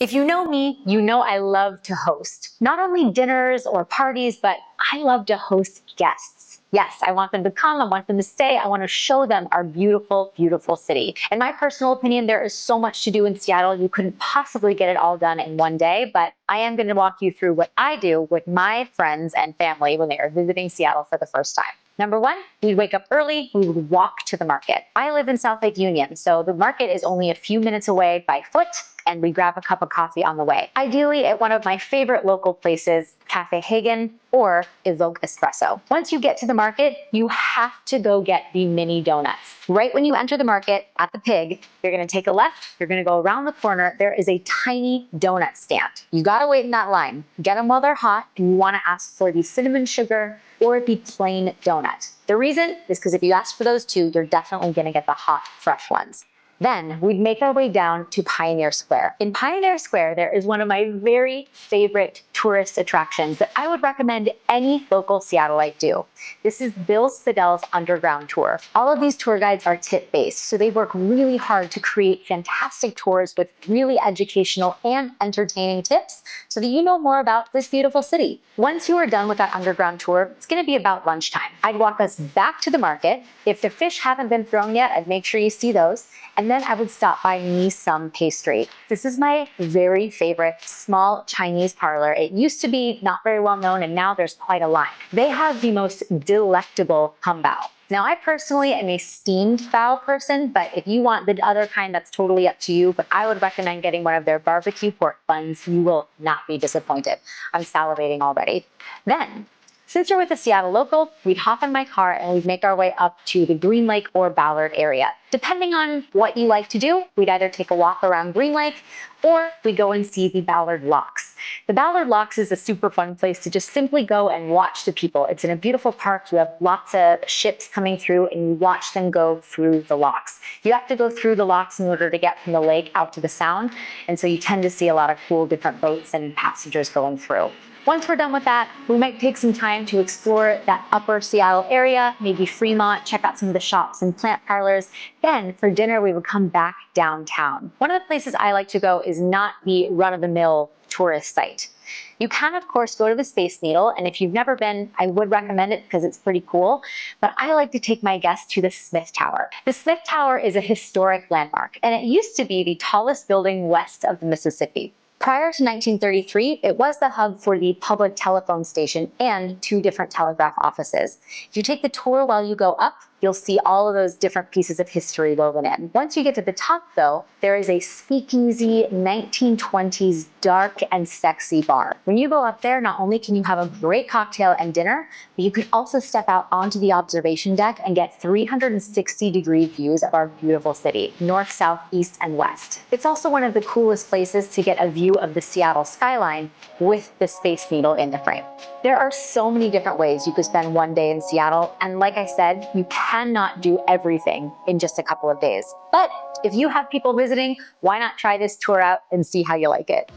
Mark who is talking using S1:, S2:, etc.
S1: If you know me, you know I love to host. Not only dinners or parties, but I love to host guests. Yes, I want them to come, I want them to stay, I want to show them our beautiful, beautiful city. In my personal opinion, there is so much to do in Seattle, you couldn't possibly get it all done in one day, but I am going to walk you through what I do with my friends and family when they are visiting Seattle for the first time. Number one, we'd wake up early, we would walk to the market. I live in South Lake Union, so the market is only a few minutes away by foot, and we grab a cup of coffee on the way. Ideally at one of my favorite local places, Cafe Hake or Evoke Espresso. Once you get to the market, you have to go get the mini donuts. Right when you enter the market at the Pig, you're gonna take a left, you're gonna go around the corner, there is a tiny donut stand. You gotta wait in that line. Get them while they're hot, and you wanna ask for the cinnamon sugar or the plain donut. The reason is because if you ask for those two, you're definitely gonna get the hot, fresh ones. Then we'd make our way down to Pioneer Square. In Pioneer Square, there is one of my very favorite tourist attractions that I would recommend any local Seattleite do. This is Bill Spiedele's Underground Tour. All of these tour guides are tip-based, so they work really hard to create fantastic tours with really educational and entertaining tips so that you know more about this beautiful city. Once you are done with that underground tour, it's gonna be about lunchtime. I'd walk us back to the market. If the fish haven't been thrown yet, I'd make sure you see those. And then I would stop by Me Some Pastry. This is my very favorite small Chinese parlor. It used to be not very well known, and now there's quite a line. They have the most delectable hambao. Now, I personally am a steamed bao person, but if you want the other kind, that's totally up to you. But I would recommend getting one of their barbecue pork buns. You will not be disappointed. I'm salivating already. Then, since you're with a Seattle local, we'd hop in my car and we'd make our way up to the Green Lake or Ballard area. Depending on what you like to do, we'd either take a walk around Green Lake or we'd go and see the Ballard Locks. The Ballard Locks is a super fun place to just simply go and watch the people. It's in a beautiful park. You have lots of ships coming through and you watch them go through the locks. You have to go through the locks in order to get from the lake out to the sound. And so you tend to see a lot of cool different boats and passengers going through. Once we're done with that, we might take some time to explore that upper Seattle area, maybe Fremont, check out some of the shops and plant parlors. Then for dinner, we would come back downtown. One of the places I like to go is not the run-of-the-mill tourist site. You can, of course, go to the Space Needle, and if you've never been, I would recommend it because it's pretty cool, but I like to take my guests to the Smith Tower. The Smith Tower is a historic landmark, and it used to be the tallest building west of the Mississippi. Prior to 1933, it was the hub for the public telephone station and 2 different telegraph offices. If you take the tour while you go up, you'll see all of those different pieces of history woven in. Once you get to the top, though, there is a speakeasy 1920s dark and sexy bar. When you go up there, not only can you have a great cocktail and dinner, but you can also step out onto the observation deck and get 360-degree views of our beautiful city, north, south, east, and west. It's also one of the coolest places to get a view of the Seattle skyline with the Space Needle in the frame. There are so many different ways you could spend one day in Seattle, and like I said, you cannot do everything in just a couple of days. But if you have people visiting, why not try this tour out and see how you like it?